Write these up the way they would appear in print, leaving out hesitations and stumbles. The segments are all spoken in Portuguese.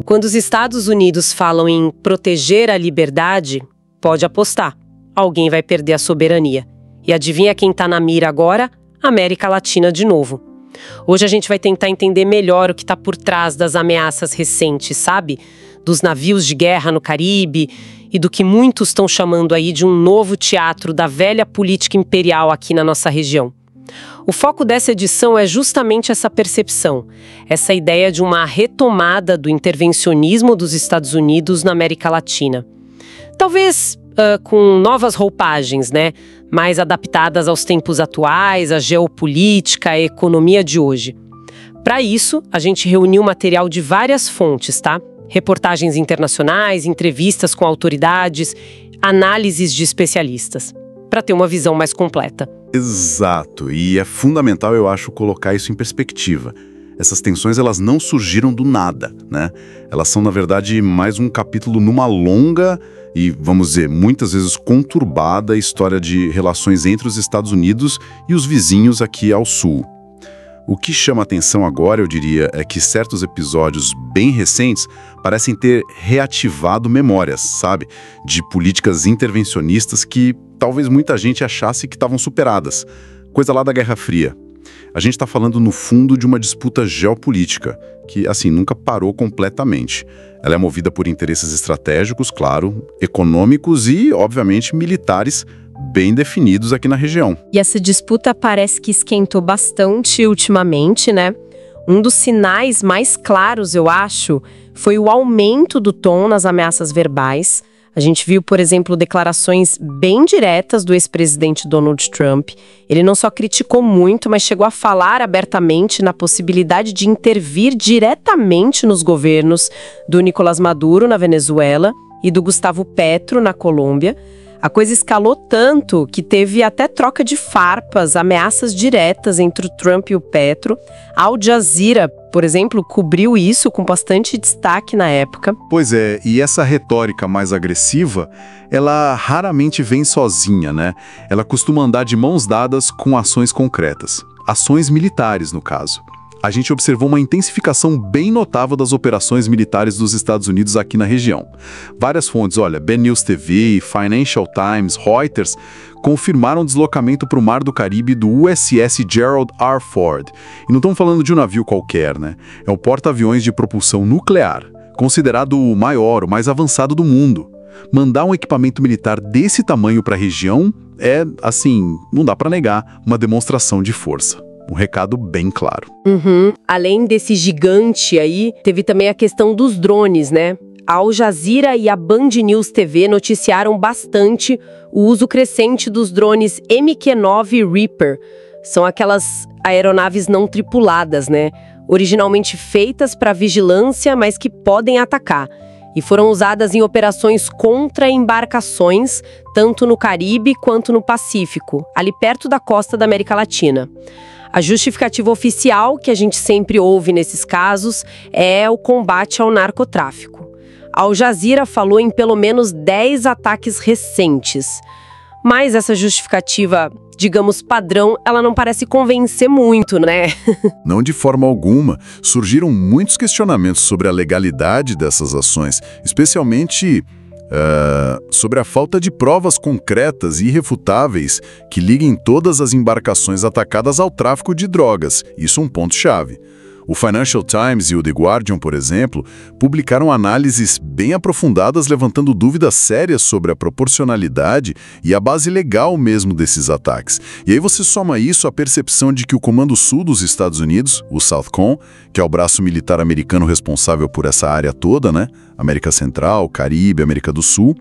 Quando os Estados Unidos falam em proteger a liberdade, pode apostar, alguém vai perder a soberania. E adivinha quem está na mira agora? América Latina de novo. Hoje a gente vai tentar entender melhor o que está por trás das ameaças recentes, sabe? Dos navios de guerra no Caribe e do que muitos estão chamando aí de um novo teatro da velha política imperial aqui na nossa região. O foco dessa edição é justamente essa percepção, essa ideia de uma retomada do intervencionismo dos Estados Unidos na América Latina. Talvez com novas roupagens, né? Mais adaptadas aos tempos atuais, à geopolítica, à economia de hoje. Para isso, a gente reuniu material de várias fontes, tá? Reportagens internacionais, entrevistas com autoridades, análises de especialistas, para ter uma visão mais completa. Exato, e é fundamental, eu acho, colocar isso em perspectiva. Essas tensões, elas não surgiram do nada, né? Elas são, na verdade, mais um capítulo numa longa e, vamos dizer, muitas vezes conturbada história de relações entre os Estados Unidos e os vizinhos aqui ao sul. O que chama atenção agora, eu diria, é que certos episódios bem recentes parecem ter reativado memórias, sabe? De políticas intervencionistas que talvez muita gente achasse que estavam superadas. Coisa lá da Guerra Fria. A gente está falando, no fundo, de uma disputa geopolítica, que, assim, nunca parou completamente. Ela é movida por interesses estratégicos, claro, econômicos e, obviamente, militares bem definidos aqui na região. E essa disputa parece que esquentou bastante ultimamente, né? Um dos sinais mais claros, eu acho, foi o aumento do tom nas ameaças verbais. A gente viu, por exemplo, declarações bem diretas do ex-presidente Donald Trump. Ele não só criticou muito, mas chegou a falar abertamente na possibilidade de intervir diretamente nos governos do Nicolás Maduro, na Venezuela, e do Gustavo Petro, na Colômbia. A coisa escalou tanto que teve até troca de farpas, ameaças diretas entre o Trump e o Petro. A Al Jazeera, por exemplo, cobriu isso com bastante destaque na época. Pois é, e essa retórica mais agressiva, ela raramente vem sozinha, né? Ela costuma andar de mãos dadas com ações concretas. Ações militares, no caso. A gente observou uma intensificação bem notável das operações militares dos Estados Unidos aqui na região. Várias fontes, olha, Ben News TV, Financial Times, Reuters, confirmaram o deslocamento para o Mar do Caribe do USS Gerald R. Ford. E não estamos falando de um navio qualquer, né? É um porta-aviões de propulsão nuclear, considerado o maior, o mais avançado do mundo. Mandar um equipamento militar desse tamanho para a região é, assim, não dá para negar, uma demonstração de força. Um recado bem claro. Além desse gigante aí, teve também a questão dos drones, né? A Al Jazeera e a Band News TV noticiaram bastante o uso crescente dos drones MQ-9 Reaper. São aquelas aeronaves não tripuladas, né? Originalmente feitas para vigilância, mas que podem atacar. E foram usadas em operações contra embarcações, tanto no Caribe quanto no Pacífico, ali perto da costa da América Latina. A justificativa oficial que a gente sempre ouve nesses casos é o combate ao narcotráfico. A Al Jazeera falou em pelo menos 10 ataques recentes. Mas essa justificativa, digamos, padrão, ela não parece convencer muito, né? Não de forma alguma. Surgiram muitos questionamentos sobre a legalidade dessas ações, especialmente sobre a falta de provas concretas e irrefutáveis que liguem todas as embarcações atacadas ao tráfico de drogas. Isso é um ponto-chave. O Financial Times e o The Guardian, por exemplo, publicaram análises bem aprofundadas levantando dúvidas sérias sobre a proporcionalidade e a base legal mesmo desses ataques. E aí você soma isso à percepção de que o Comando Sul dos Estados Unidos, o SOUTHCOM, que é o braço militar americano responsável por essa área toda, né? América Central, Caribe, América do Sul,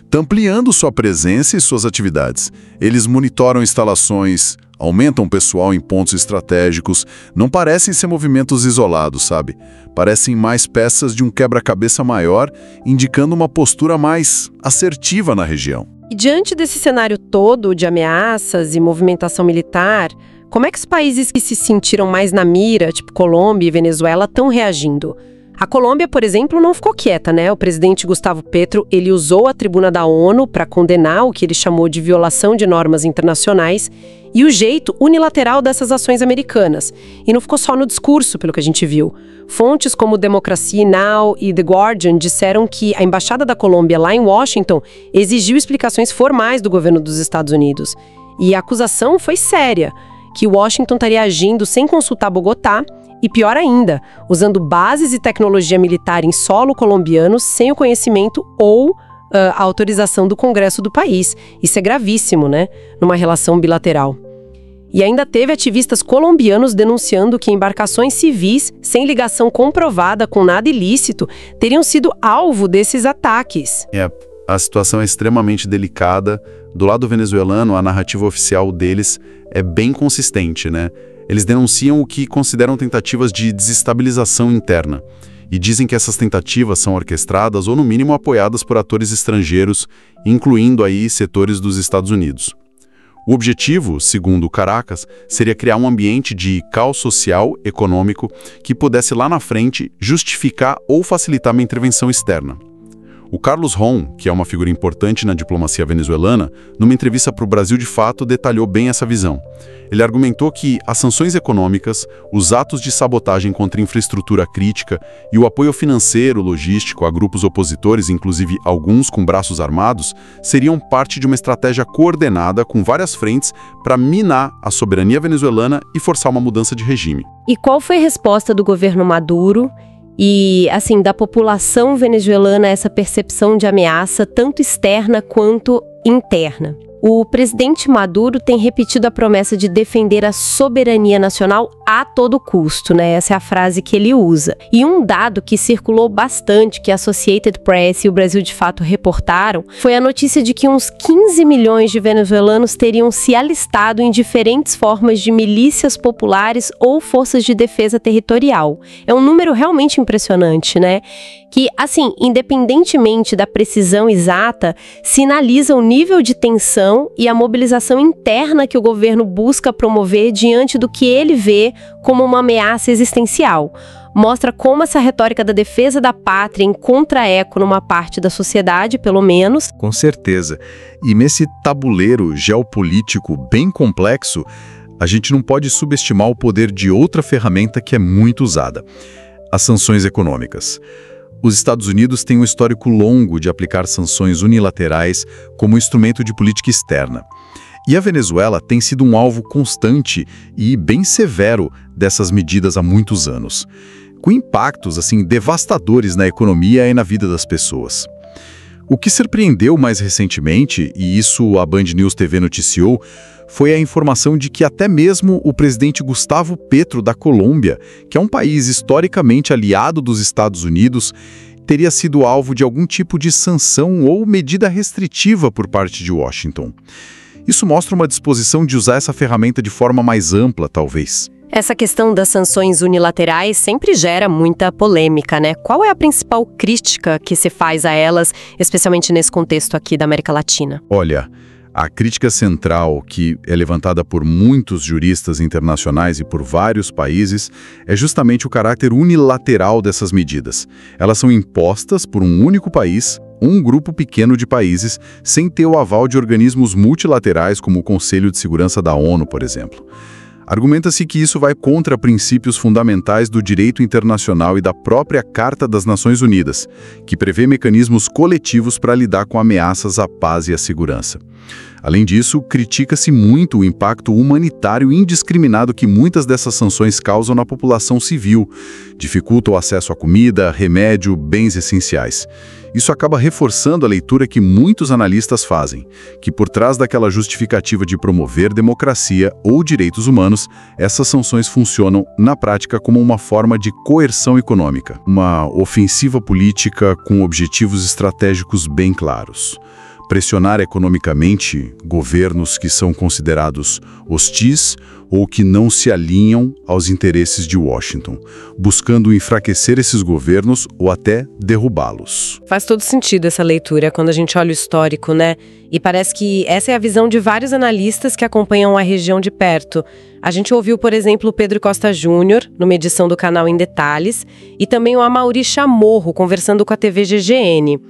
está ampliando sua presença e suas atividades. Eles monitoram instalações, aumentam pessoal em pontos estratégicos, não parecem ser movimentos isolados, sabe? Parecem mais peças de um quebra-cabeça maior, indicando uma postura mais assertiva na região. E diante desse cenário todo de ameaças e movimentação militar, como é que os países que se sentiram mais na mira, tipo Colômbia e Venezuela, estão reagindo? A Colômbia, por exemplo, não ficou quieta, né? O presidente Gustavo Petro, ele usou a tribuna da ONU para condenar o que ele chamou de violação de normas internacionais e o jeito unilateral dessas ações americanas. E não ficou só no discurso, pelo que a gente viu. Fontes como Democracy Now! E The Guardian disseram que a Embaixada da Colômbia lá em Washington exigiu explicações formais do governo dos Estados Unidos. E a acusação foi séria, que Washington estaria agindo sem consultar Bogotá e, pior ainda, usando bases e tecnologia militar em solo colombiano sem o conhecimento ou a autorização do Congresso do país. Isso é gravíssimo, né? Numa relação bilateral. E ainda teve ativistas colombianos denunciando que embarcações civis, sem ligação comprovada com nada ilícito, teriam sido alvo desses ataques. A situação é extremamente delicada. Do lado venezuelano, a narrativa oficial deles é bem consistente, né? Eles denunciam o que consideram tentativas de desestabilização interna. E dizem que essas tentativas são orquestradas ou, no mínimo, apoiadas por atores estrangeiros, incluindo aí setores dos Estados Unidos. O objetivo, segundo Caracas, seria criar um ambiente de caos social, econômico, que pudesse lá na frente justificar ou facilitar uma intervenção externa. O Carlos Ron, que é uma figura importante na diplomacia venezuelana, numa entrevista para o Brasil de Fato, detalhou bem essa visão. Ele argumentou que as sanções econômicas, os atos de sabotagem contra infraestrutura crítica e o apoio financeiro, logístico a grupos opositores, inclusive alguns com braços armados, seriam parte de uma estratégia coordenada com várias frentes para minar a soberania venezuelana e forçar uma mudança de regime. E qual foi a resposta do governo Maduro e, assim, da população venezuelana a essa percepção de ameaça, tanto externa quanto interna? O presidente Maduro tem repetido a promessa de defender a soberania nacional a todo custo, né? Essa é a frase que ele usa. E um dado que circulou bastante, que a Associated Press e o Brasil de Fato reportaram, foi a notícia de que uns 15 milhões de venezuelanos teriam se alistado em diferentes formas de milícias populares ou forças de defesa territorial. É um número realmente impressionante, né? Que, assim, independentemente da precisão exata, sinaliza o nível de tensão e a mobilização interna que o governo busca promover diante do que ele vê como uma ameaça existencial. Mostra como essa retórica da defesa da pátria encontra eco numa parte da sociedade, pelo menos. Com certeza. E nesse tabuleiro geopolítico bem complexo, a gente não pode subestimar o poder de outra ferramenta que é muito usada: as sanções econômicas. Os Estados Unidos têm um histórico longo de aplicar sanções unilaterais como instrumento de política externa. E a Venezuela tem sido um alvo constante e bem severo dessas medidas há muitos anos, com impactos assim devastadores na economia e na vida das pessoas. O que surpreendeu mais recentemente, e isso a Band News TV noticiou, foi a informação de que até mesmo o presidente Gustavo Petro da Colômbia, que é um país historicamente aliado dos Estados Unidos, teria sido alvo de algum tipo de sanção ou medida restritiva por parte de Washington. Isso mostra uma disposição de usar essa ferramenta de forma mais ampla, talvez. Essa questão das sanções unilaterais sempre gera muita polêmica, né? Qual é a principal crítica que se faz a elas, especialmente nesse contexto aqui da América Latina? Olha, a crítica central, que é levantada por muitos juristas internacionais e por vários países, é justamente o caráter unilateral dessas medidas. Elas são impostas por um único país, um grupo pequeno de países, sem ter o aval de organismos multilaterais como o Conselho de Segurança da ONU, por exemplo. Argumenta-se que isso vai contra princípios fundamentais do direito internacional e da própria Carta das Nações Unidas, que prevê mecanismos coletivos para lidar com ameaças à paz e à segurança. Além disso, critica-se muito o impacto humanitário indiscriminado que muitas dessas sanções causam na população civil, dificultam o acesso a comida, remédio, bens essenciais. Isso acaba reforçando a leitura que muitos analistas fazem, que por trás daquela justificativa de promover democracia ou direitos humanos, essas sanções funcionam, na prática, como uma forma de coerção econômica, uma ofensiva política com objetivos estratégicos bem claros. Pressionar economicamente governos que são considerados hostis ou que não se alinham aos interesses de Washington, buscando enfraquecer esses governos ou até derrubá-los. Faz todo sentido essa leitura quando a gente olha o histórico, né? E parece que essa é a visão de vários analistas que acompanham a região de perto. A gente ouviu, por exemplo, o Pedro Costa Júnior, numa edição do canal Em Detalhes, e também o Amaury Chamorro, conversando com a TV GGN.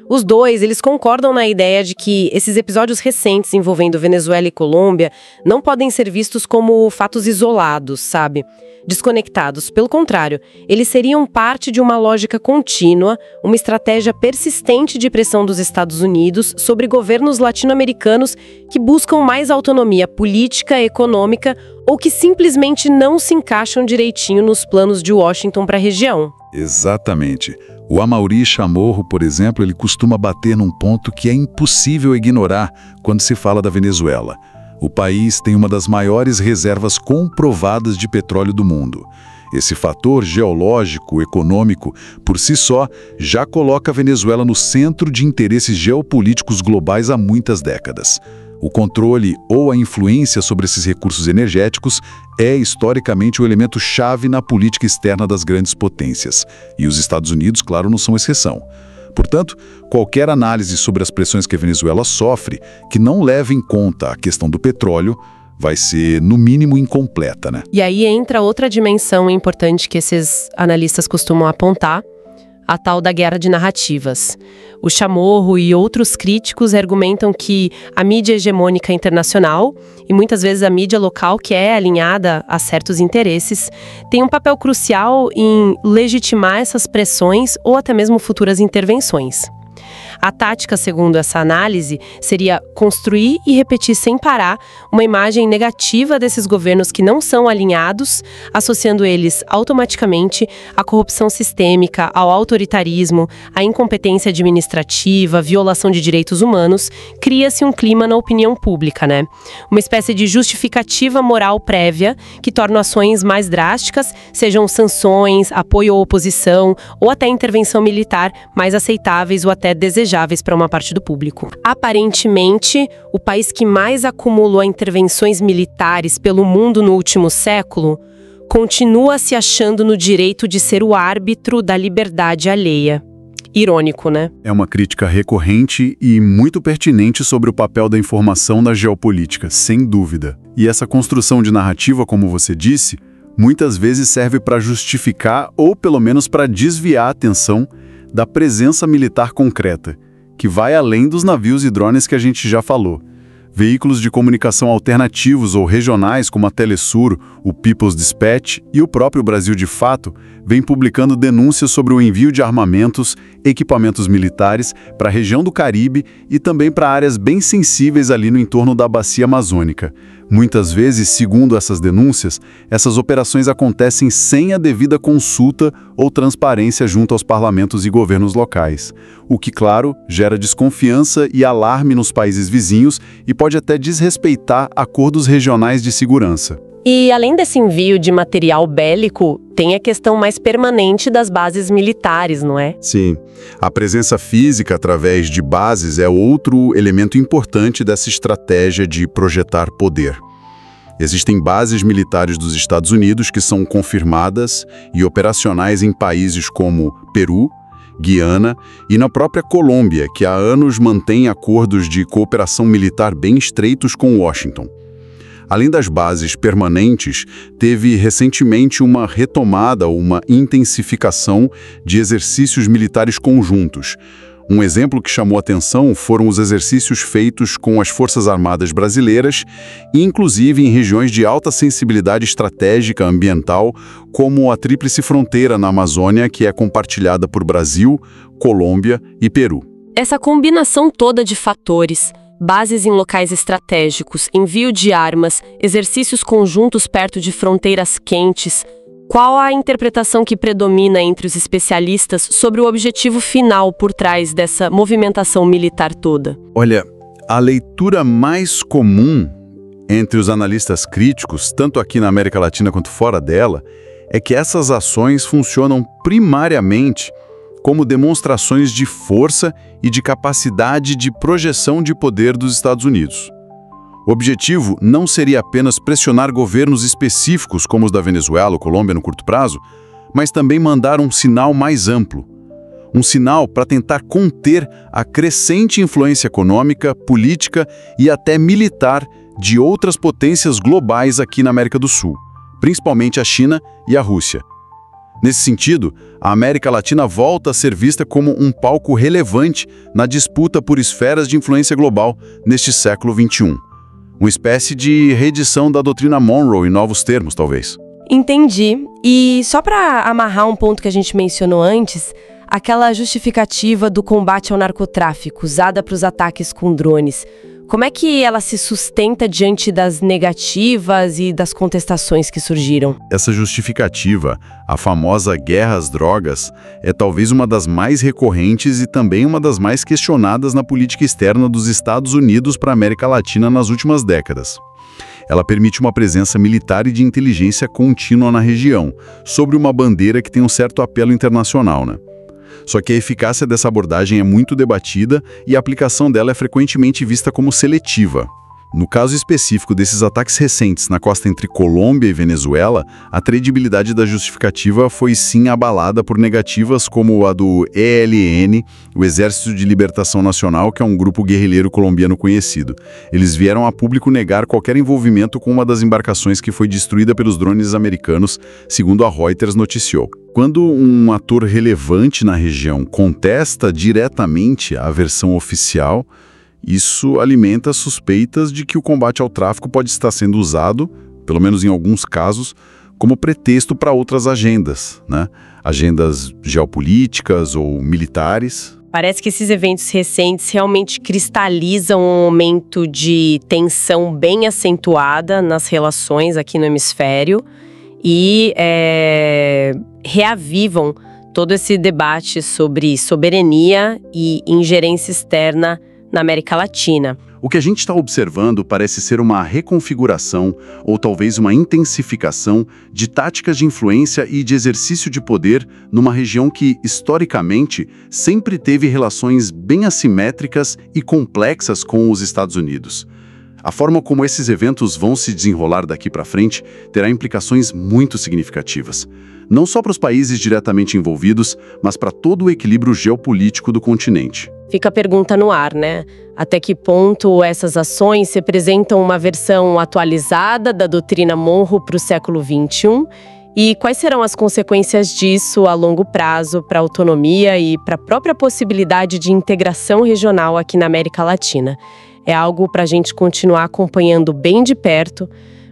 Os dois, eles concordam na ideia de que esses episódios recentes envolvendo Venezuela e Colômbia não podem ser vistos como fatos isolados, sabe? Desconectados. Pelo contrário, eles seriam parte de uma lógica contínua, uma estratégia persistente de pressão dos Estados Unidos sobre governos latino-americanos que buscam mais autonomia política, econômica ou que simplesmente não se encaixam direitinho nos planos de Washington para a região. Exatamente. O Amaury Chamorro, por exemplo, ele costuma bater num ponto que é impossível ignorar quando se fala da Venezuela. O país tem uma das maiores reservas comprovadas de petróleo do mundo. Esse fator geológico, econômico, por si só, já coloca a Venezuela no centro de interesses geopolíticos globais há muitas décadas. O controle ou a influência sobre esses recursos energéticos é historicamente o elemento chave na política externa das grandes potências. E os Estados Unidos, claro, não são exceção. Portanto, qualquer análise sobre as pressões que a Venezuela sofre, que não leve em conta a questão do petróleo, vai ser, no mínimo, incompleta, né? E aí entra outra dimensão importante que esses analistas costumam apontar, a tal da guerra de narrativas. O Chamorro e outros críticos argumentam que a mídia hegemônica internacional, e muitas vezes a mídia local que é alinhada a certos interesses, tem um papel crucial em legitimar essas pressões ou até mesmo futuras intervenções. A tática, segundo essa análise, seria construir e repetir sem parar uma imagem negativa desses governos que não são alinhados, associando eles automaticamente à corrupção sistêmica, ao autoritarismo, à incompetência administrativa, violação de direitos humanos. Cria-se um clima na opinião pública, né? Uma espécie de justificativa moral prévia que torna ações mais drásticas, sejam sanções, apoio à oposição ou até intervenção militar mais aceitáveis ou até desejáveis para uma parte do público. Aparentemente, o país que mais acumulou intervenções militares pelo mundo no último século continua se achando no direito de ser o árbitro da liberdade alheia. Irônico, né? É uma crítica recorrente e muito pertinente sobre o papel da informação na geopolítica, sem dúvida. E essa construção de narrativa, como você disse, muitas vezes serve para justificar ou pelo menos para desviar a atenção da presença militar concreta, que vai além dos navios e drones que a gente já falou. Veículos de comunicação alternativos ou regionais como a Telesur, o People's Dispatch e o próprio Brasil de Fato vêm publicando denúncias sobre o envio de armamentos, equipamentos militares para a região do Caribe e também para áreas bem sensíveis ali no entorno da Bacia Amazônica. Muitas vezes, segundo essas denúncias, essas operações acontecem sem a devida consulta ou transparência junto aos parlamentos e governos locais, o que, claro, gera desconfiança e alarme nos países vizinhos e pode até desrespeitar acordos regionais de segurança. E além desse envio de material bélico, tem a questão mais permanente das bases militares, não é? Sim. A presença física através de bases é outro elemento importante dessa estratégia de projetar poder. Existem bases militares dos Estados Unidos que são confirmadas e operacionais em países como Peru, Guiana e na própria Colômbia, que há anos mantém acordos de cooperação militar bem estreitos com Washington. Além das bases permanentes, teve recentemente uma retomada ou uma intensificação de exercícios militares conjuntos. Um exemplo que chamou atenção foram os exercícios feitos com as Forças Armadas brasileiras, inclusive em regiões de alta sensibilidade estratégica ambiental, como a Tríplice Fronteira na Amazônia, que é compartilhada por Brasil, Colômbia e Peru. Essa combinação toda de fatores, bases em locais estratégicos, envio de armas, exercícios conjuntos perto de fronteiras quentes. Qual a interpretação que predomina entre os especialistas sobre o objetivo final por trás dessa movimentação militar toda? Olha, a leitura mais comum entre os analistas críticos, tanto aqui na América Latina quanto fora dela, é que essas ações funcionam primariamente como demonstrações de força e de capacidade de projeção de poder dos Estados Unidos. O objetivo não seria apenas pressionar governos específicos como os da Venezuela ou Colômbia no curto prazo, mas também mandar um sinal mais amplo. Um sinal para tentar conter a crescente influência econômica, política e até militar de outras potências globais aqui na América do Sul, principalmente a China e a Rússia. Nesse sentido, a América Latina volta a ser vista como um palco relevante na disputa por esferas de influência global neste século XXI. Uma espécie de reedição da doutrina Monroe em novos termos, talvez. Entendi. E só para amarrar um ponto que a gente mencionou antes, aquela justificativa do combate ao narcotráfico usada para os ataques com drones, como é que ela se sustenta diante das negativas e das contestações que surgiram? Essa justificativa, a famosa guerra às drogas, é talvez uma das mais recorrentes e também uma das mais questionadas na política externa dos Estados Unidos para a América Latina nas últimas décadas. Ela permite uma presença militar e de inteligência contínua na região, sobre uma bandeira que tem um certo apelo internacional, né? Só que a eficácia dessa abordagem é muito debatida e a aplicação dela é frequentemente vista como seletiva. No caso específico desses ataques recentes na costa entre Colômbia e Venezuela, a credibilidade da justificativa foi sim abalada por negativas como a do ELN, o Exército de Libertação Nacional, que é um grupo guerrilheiro colombiano conhecido. Eles vieram a público negar qualquer envolvimento com uma das embarcações que foi destruída pelos drones americanos, segundo a Reuters noticiou. Quando um ator relevante na região contesta diretamente a versão oficial, isso alimenta suspeitas de que o combate ao tráfico pode estar sendo usado, pelo menos em alguns casos, como pretexto para outras agendas, né? Agendas geopolíticas ou militares. Parece que esses eventos recentes realmente cristalizam um momento de tensão bem acentuada nas relações aqui no hemisfério e reavivam todo esse debate sobre soberania e ingerência externa na América Latina. O que a gente está observando parece ser uma reconfiguração ou talvez uma intensificação de táticas de influência e de exercício de poder numa região que, historicamente, sempre teve relações bem assimétricas e complexas com os Estados Unidos. A forma como esses eventos vão se desenrolar daqui para frente terá implicações muito significativas. Não só para os países diretamente envolvidos, mas para todo o equilíbrio geopolítico do continente. Fica a pergunta no ar, né? Até que ponto essas ações representam uma versão atualizada da doutrina Monroe para o século XXI? E quais serão as consequências disso a longo prazo para a autonomia e para a própria possibilidade de integração regional aqui na América Latina? É algo para a gente continuar acompanhando bem de perto.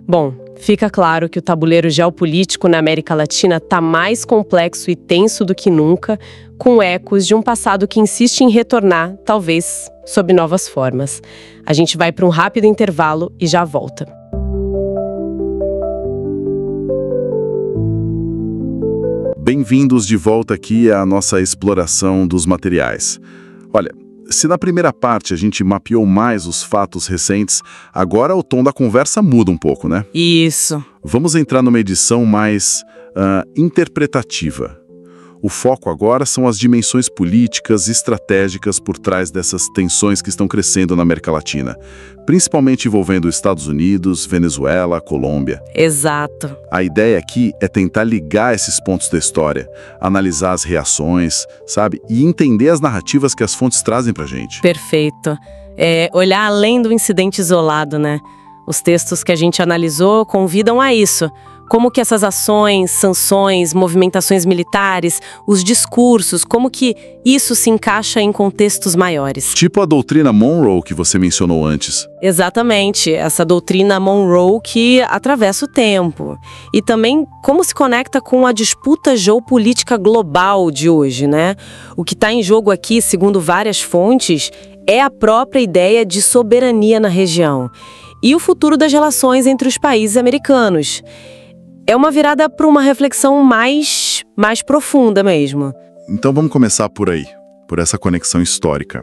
Bom, fica claro que o tabuleiro geopolítico na América Latina está mais complexo e tenso do que nunca, com ecos de um passado que insiste em retornar, talvez sob novas formas. A gente vai para um rápido intervalo e já volta. Bem-vindos de volta aqui à nossa exploração dos materiais. Olha, se na primeira parte a gente mapeou mais os fatos recentes, agora o tom da conversa muda um pouco, né? Isso. Vamos entrar numa edição mais interpretativa. O foco agora são as dimensões políticas e estratégicas por trás dessas tensões que estão crescendo na América Latina, principalmente envolvendo Estados Unidos, Venezuela, Colômbia. Exato. A ideia aqui é tentar ligar esses pontos da história, analisar as reações, sabe? E entender as narrativas que as fontes trazem pra gente. Perfeito. Olhar além do incidente isolado, né? Os textos que a gente analisou convidam a isso. Como que essas ações, sanções, movimentações militares, os discursos, como que isso se encaixa em contextos maiores. Tipo a doutrina Monroe que você mencionou antes. Exatamente, essa doutrina Monroe que atravessa o tempo. E também como se conecta com a disputa geopolítica global de hoje, né? O que está em jogo aqui, segundo várias fontes, é a própria ideia de soberania na região e o futuro das relações entre os países americanos. É uma virada para uma reflexão mais profunda mesmo. Então vamos começar por aí, por essa conexão histórica.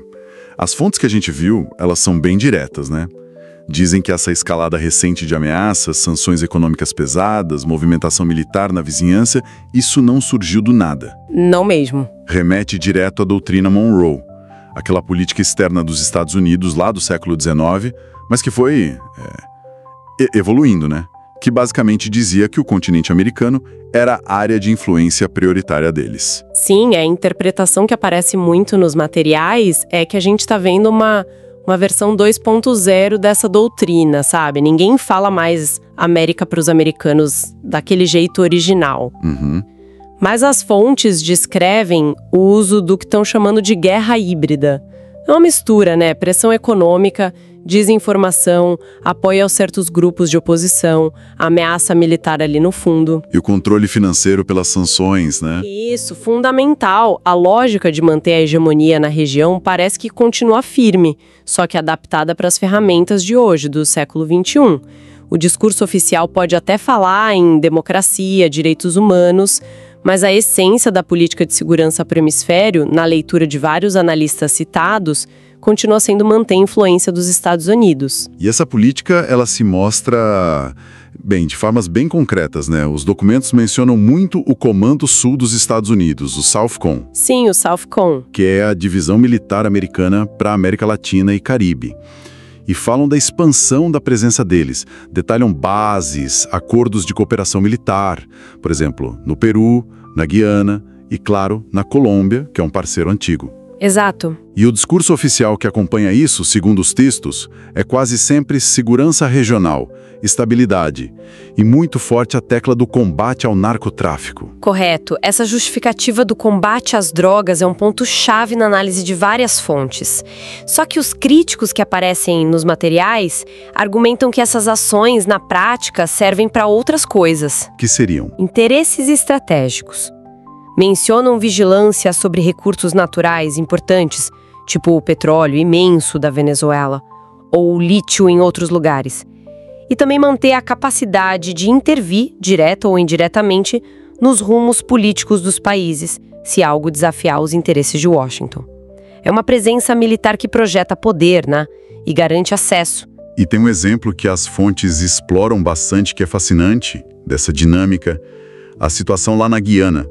As fontes que a gente viu, elas são bem diretas, né? Dizem que essa escalada recente de ameaças, sanções econômicas pesadas, movimentação militar na vizinhança, isso não surgiu do nada. Não mesmo. Remete direto à doutrina Monroe, aquela política externa dos Estados Unidos lá do século XIX, mas que foi evoluindo, né? Que basicamente dizia que o continente americano era a área de influência prioritária deles. Sim, a interpretação que aparece muito nos materiais é que a gente está vendo uma versão 2.0 dessa doutrina, sabe? Ninguém fala mais América para os americanos daquele jeito original. Uhum. Mas as fontes descrevem o uso do que estão chamando de guerra híbrida. É uma mistura, né? Pressão econômica, desinformação, apoio a certos grupos de oposição, ameaça militar ali no fundo. E o controle financeiro pelas sanções, né? Isso, fundamental. A lógica de manter a hegemonia na região parece que continua firme, só que adaptada para as ferramentas de hoje, do século XXI. O discurso oficial pode até falar em democracia, direitos humanos, mas a essência da política de segurança para o hemisfério, na leitura de vários analistas citados, continua sendo manter a influência dos Estados Unidos. E essa política, ela se mostra, bem, de formas bem concretas, né? Os documentos mencionam muito o Comando Sul dos Estados Unidos, o SOUTHCOM. Sim, o SOUTHCOM. Que é a divisão militar americana para a América Latina e Caribe. E falam da expansão da presença deles. Detalham bases, acordos de cooperação militar, por exemplo, no Peru, na Guiana e, claro, na Colômbia, que é um parceiro antigo. Exato. E o discurso oficial que acompanha isso, segundo os textos, é quase sempre segurança regional, estabilidade e muito forte a tecla do combate ao narcotráfico. Correto. Essa justificativa do combate às drogas é um ponto-chave na análise de várias fontes. Só que os críticos que aparecem nos materiais argumentam que essas ações, na prática, servem para outras coisas. Que seriam? Interesses estratégicos. Mencionam vigilância sobre recursos naturais importantes, tipo o petróleo imenso da Venezuela, ou o lítio em outros lugares. E também manter a capacidade de intervir, direta ou indiretamente, nos rumos políticos dos países, se algo desafiar os interesses de Washington. É uma presença militar que projeta poder, né? E garante acesso. E tem um exemplo que as fontes exploram bastante, que é fascinante, dessa dinâmica, a situação lá na Guiana.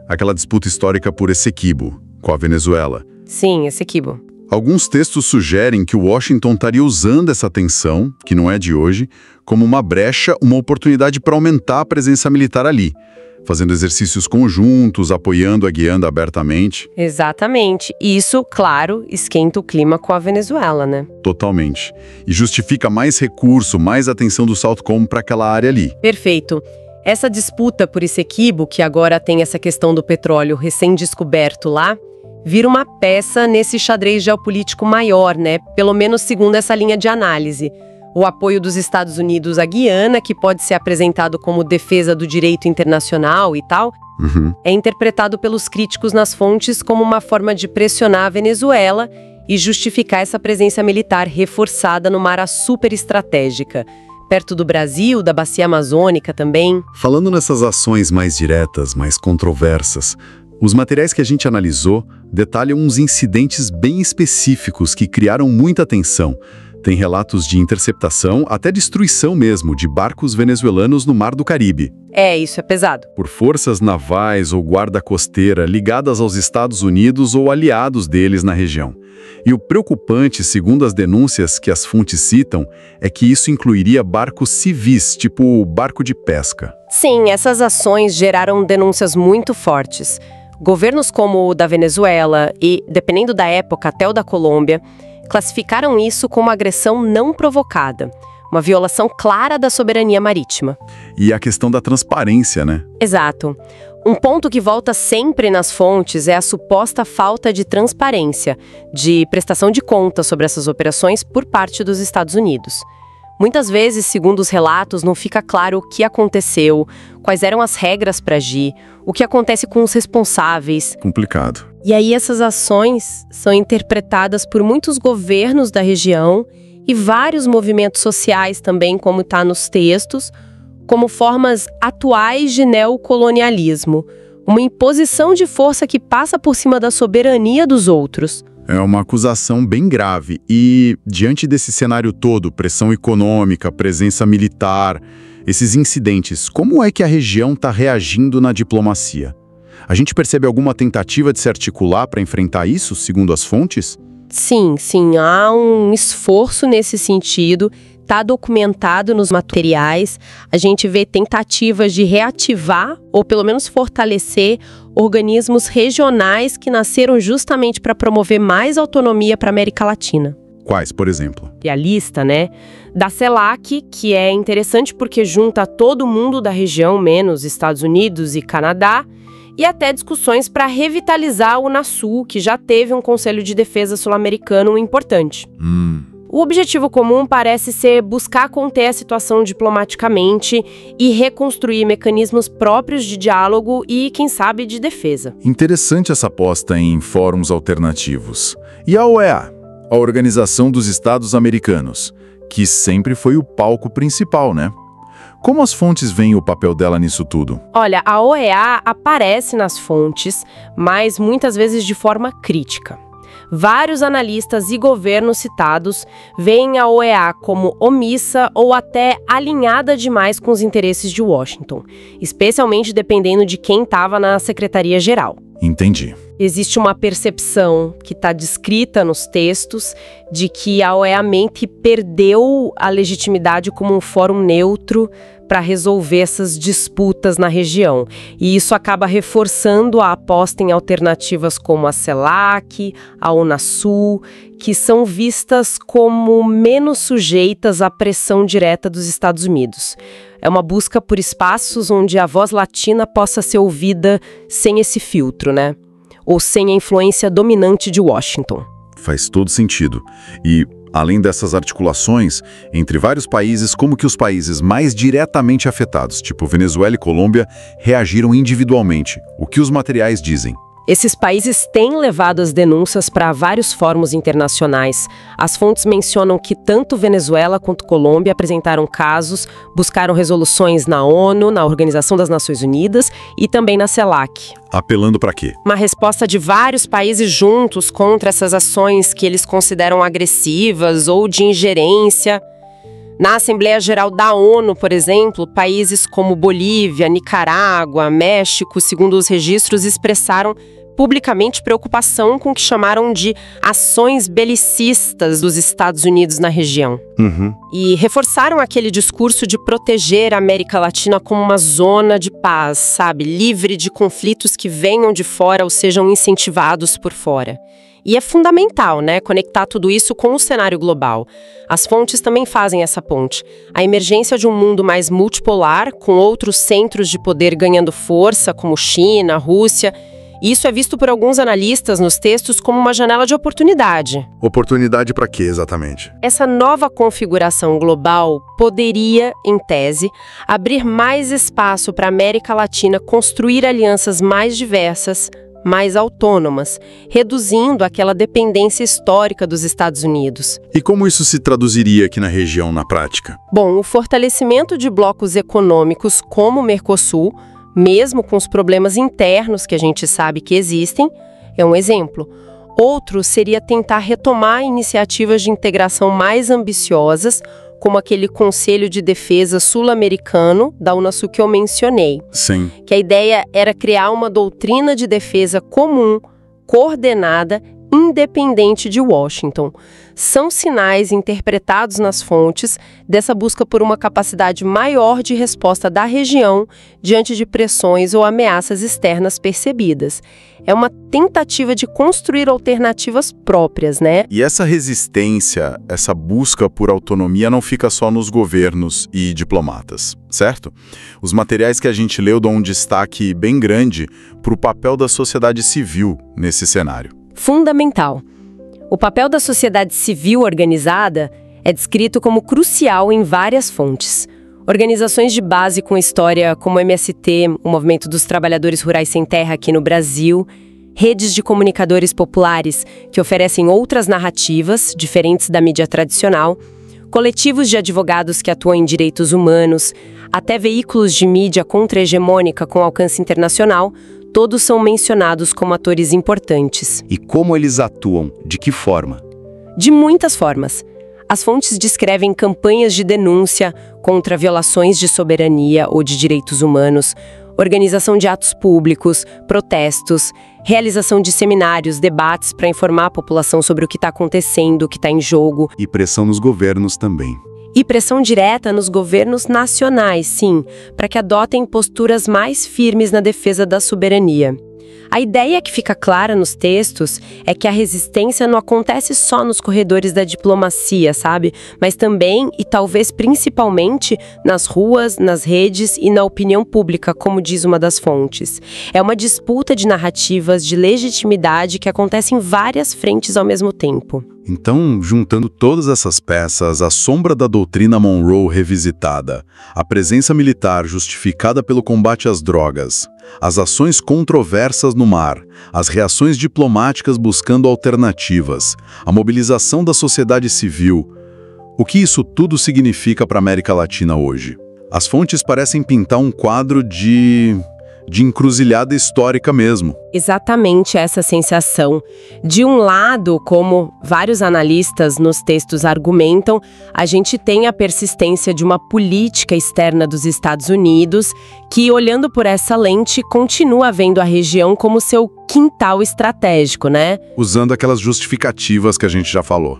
Aquela disputa histórica por Essequibo, com a Venezuela. Sim, Essequibo. Alguns textos sugerem que Washington estaria usando essa tensão, que não é de hoje, como uma brecha, uma oportunidade para aumentar a presença militar ali, fazendo exercícios conjuntos, apoiando a Guiana abertamente. Exatamente. E isso, claro, esquenta o clima com a Venezuela, né? Totalmente. E justifica mais recurso, mais atenção do SOUTHCOM para aquela área ali. Perfeito. Essa disputa por Essequibo, que agora tem essa questão do petróleo recém-descoberto lá, vira uma peça nesse xadrez geopolítico maior, né? Pelo menos segundo essa linha de análise. O apoio dos Estados Unidos à Guiana, que pode ser apresentado como defesa do direito internacional e tal, é interpretado pelos críticos nas fontes como uma forma de pressionar a Venezuela e justificar essa presença militar reforçada numa área super estratégica. Perto do Brasil, da Bacia Amazônica também. Falando nessas ações mais diretas, mais controversas, os materiais que a gente analisou detalham uns incidentes bem específicos que criaram muita tensão. Tem relatos de interceptação, até destruição mesmo, de barcos venezuelanos no Mar do Caribe. Isso é pesado. Por forças navais ou guarda costeira ligadas aos Estados Unidos ou aliados deles na região. E o preocupante, segundo as denúncias que as fontes citam, é que isso incluiria barcos civis, tipo barco de pesca. Sim, essas ações geraram denúncias muito fortes. Governos como o da Venezuela e, dependendo da época, até o da Colômbia, classificaram isso como agressão não provocada, uma violação clara da soberania marítima. E a questão da transparência, né? Exato. Um ponto que volta sempre nas fontes é a suposta falta de transparência, de prestação de contas sobre essas operações por parte dos Estados Unidos. Muitas vezes, segundo os relatos, não fica claro o que aconteceu, quais eram as regras para agir, o que acontece com os responsáveis. Complicado. E aí essas ações são interpretadas por muitos governos da região e vários movimentos sociais também, como está nos textos, como formas atuais de neocolonialismo, uma imposição de força que passa por cima da soberania dos outros. É uma acusação bem grave e, diante desse cenário todo, pressão econômica, presença militar, esses incidentes, como é que a região está reagindo na diplomacia? A gente percebe alguma tentativa de se articular para enfrentar isso, segundo as fontes? Sim, há um esforço nesse sentido, está documentado nos materiais. A gente vê tentativas de reativar, ou pelo menos fortalecer, organismos regionais que nasceram justamente para promover mais autonomia para a América Latina. Quais, por exemplo? E a lista, né, da CELAC, que é interessante porque junta todo mundo da região, menos Estados Unidos e Canadá, e até discussões para revitalizar o Unasul, que já teve um Conselho de Defesa sul-americano importante. O objetivo comum parece ser buscar conter a situação diplomaticamente e reconstruir mecanismos próprios de diálogo e, quem sabe, de defesa. Interessante essa aposta em fóruns alternativos. E a OEA, a Organização dos Estados Americanos, que sempre foi o palco principal, né? Como as fontes veem o papel dela nisso tudo? Olha, a OEA aparece nas fontes, mas muitas vezes de forma crítica. Vários analistas e governos citados veem a OEA como omissa ou até alinhada demais com os interesses de Washington, especialmente dependendo de quem estava na Secretaria-Geral. Entendi. Existe uma percepção que está descrita nos textos de que a OEA meio que perdeu a legitimidade como um fórum neutro para resolver essas disputas na região. E isso acaba reforçando a aposta em alternativas como a CELAC, a Unasul, que são vistas como menos sujeitas à pressão direta dos Estados Unidos. É uma busca por espaços onde a voz latina possa ser ouvida sem esse filtro, né? Ou sem a influência dominante de Washington. Faz todo sentido. E, além dessas articulações, entre vários países, como que os países mais diretamente afetados, tipo Venezuela e Colômbia, reagiram individualmente? O que os materiais dizem? Esses países têm levado as denúncias para vários fóruns internacionais. As fontes mencionam que tanto Venezuela quanto Colômbia apresentaram casos, buscaram resoluções na ONU, na Organização das Nações Unidas e também na CELAC. Apelando para quê? Uma resposta de vários países juntos contra essas ações que eles consideram agressivas ou de ingerência. Na Assembleia Geral da ONU, por exemplo, países como Bolívia, Nicarágua, México, segundo os registros, expressaram publicamente preocupação com o que chamaram de ações belicistas dos Estados Unidos na região. E reforçaram aquele discurso de proteger a América Latina como uma zona de paz, sabe? Livre de conflitos que venham de fora ou sejam incentivados por fora. E é fundamental, né, conectar tudo isso com o cenário global. As fontes também fazem essa ponte. A emergência de um mundo mais multipolar, com outros centros de poder ganhando força, como China, Rússia. Isso é visto por alguns analistas nos textos como uma janela de oportunidade. Oportunidade para quê, exatamente? Essa nova configuração global poderia, em tese, abrir mais espaço para a América Latina construir alianças mais diversas, mais autônomas, reduzindo aquela dependência histórica dos Estados Unidos. E como isso se traduziria aqui na região, na prática? Bom, o fortalecimento de blocos econômicos como o Mercosul, mesmo com os problemas internos que a gente sabe que existem, é um exemplo. Outro seria tentar retomar iniciativas de integração mais ambiciosas, como aquele Conselho de Defesa Sul-Americano da Unasul que eu mencionei. Sim. Que a ideia era criar uma doutrina de defesa comum, coordenada, independente de Washington. São sinais interpretados nas fontes dessa busca por uma capacidade maior de resposta da região diante de pressões ou ameaças externas percebidas. É uma tentativa de construir alternativas próprias, né? E essa resistência, essa busca por autonomia não fica só nos governos e diplomatas, certo? Os materiais que a gente leu dão um destaque bem grande para o papel da sociedade civil nesse cenário. Fundamental. O papel da sociedade civil organizada é descrito como crucial em várias fontes. Organizações de base com história como o MST, o Movimento dos Trabalhadores Rurais Sem Terra aqui no Brasil, redes de comunicadores populares que oferecem outras narrativas, diferentes da mídia tradicional, coletivos de advogados que atuam em direitos humanos, até veículos de mídia contra-hegemônica com alcance internacional, todos são mencionados como atores importantes. E como eles atuam? De que forma? De muitas formas. As fontes descrevem campanhas de denúncia contra violações de soberania ou de direitos humanos, organização de atos públicos, protestos, realização de seminários, debates para informar a população sobre o que está acontecendo, o que está em jogo. E pressão nos governos também. E pressão direta nos governos nacionais, sim, para que adotem posturas mais firmes na defesa da soberania. A ideia que fica clara nos textos é que a resistência não acontece só nos corredores da diplomacia, sabe? Mas também, e talvez principalmente, nas ruas, nas redes e na opinião pública, como diz uma das fontes. É uma disputa de narrativas, de legitimidade que acontece em várias frentes ao mesmo tempo. Então, juntando todas essas peças, a sombra da doutrina Monroe revisitada, a presença militar justificada pelo combate às drogas, as ações controversas no mar, as reações diplomáticas buscando alternativas, a mobilização da sociedade civil, o que isso tudo significa para a América Latina hoje? As fontes parecem pintar um quadro de encruzilhada histórica mesmo. Exatamente essa sensação. De um lado, como vários analistas nos textos argumentam, a gente tem a persistência de uma política externa dos Estados Unidos que, olhando por essa lente, continua vendo a região como seu quintal estratégico, né? Usando aquelas justificativas que a gente já falou.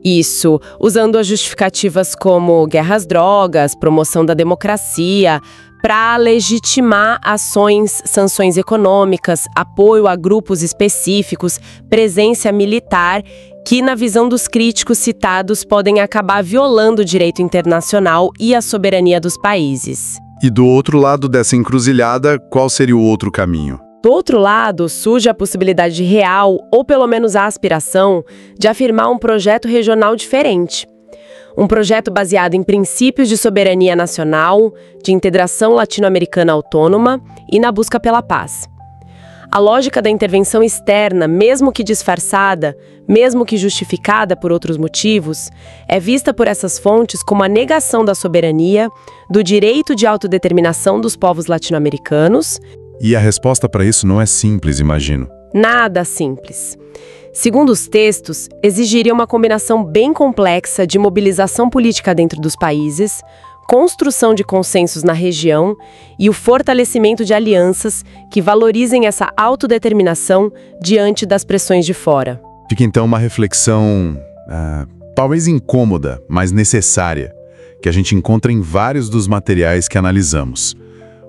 Isso, usando as justificativas como guerra às drogas, promoção da democracia, para legitimar ações, sanções econômicas, apoio a grupos específicos, presença militar, que, na visão dos críticos citados, podem acabar violando o direito internacional e a soberania dos países. E do outro lado dessa encruzilhada, qual seria o outro caminho? Do outro lado, surge a possibilidade real, ou pelo menos a aspiração, de afirmar um projeto regional diferente. Um projeto baseado em princípios de soberania nacional, de integração latino-americana autônoma e na busca pela paz. A lógica da intervenção externa, mesmo que disfarçada, mesmo que justificada por outros motivos, é vista por essas fontes como a negação da soberania, do direito de autodeterminação dos povos latino-americanos. E a resposta para isso não é simples, imagino. Nada simples. Segundo os textos, exigiria uma combinação bem complexa de mobilização política dentro dos países, construção de consensos na região e o fortalecimento de alianças que valorizem essa autodeterminação diante das pressões de fora. Fica então uma reflexão, talvez incômoda, mas necessária, que a gente encontra em vários dos materiais que analisamos.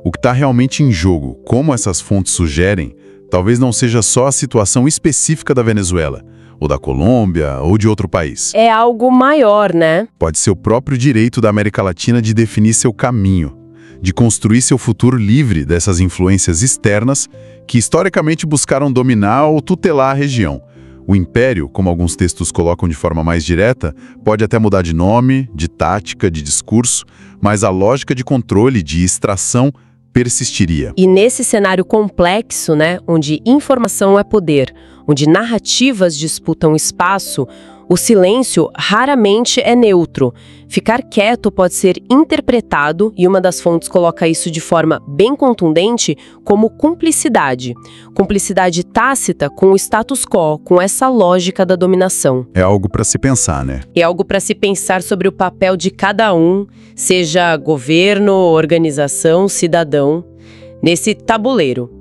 O que está realmente em jogo, como essas fontes sugerem, talvez não seja só a situação específica da Venezuela, ou da Colômbia, ou de outro país. É algo maior, né? Pode ser o próprio direito da América Latina de definir seu caminho, de construir seu futuro livre dessas influências externas que historicamente buscaram dominar ou tutelar a região. O império, como alguns textos colocam de forma mais direta, pode até mudar de nome, de tática, de discurso, mas a lógica de controle, de extração, persistiria. E nesse cenário complexo, né, onde informação é poder, onde narrativas disputam espaço, o silêncio raramente é neutro. Ficar quieto pode ser interpretado, e uma das fontes coloca isso de forma bem contundente, como cumplicidade. Cumplicidade tácita com o status quo, com essa lógica da dominação. É algo para se pensar, né? É algo para se pensar sobre o papel de cada um, seja governo, organização, cidadão, nesse tabuleiro.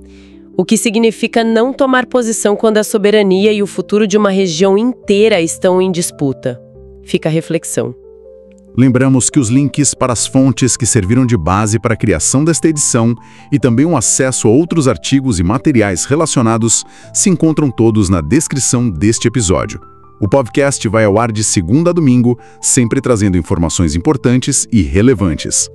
O que significa não tomar posição quando a soberania e o futuro de uma região inteira estão em disputa. Fica a reflexão. Lembramos que os links para as fontes que serviram de base para a criação desta edição e também um acesso a outros artigos e materiais relacionados se encontram todos na descrição deste episódio. O podcast vai ao ar de segunda a domingo, sempre trazendo informações importantes e relevantes.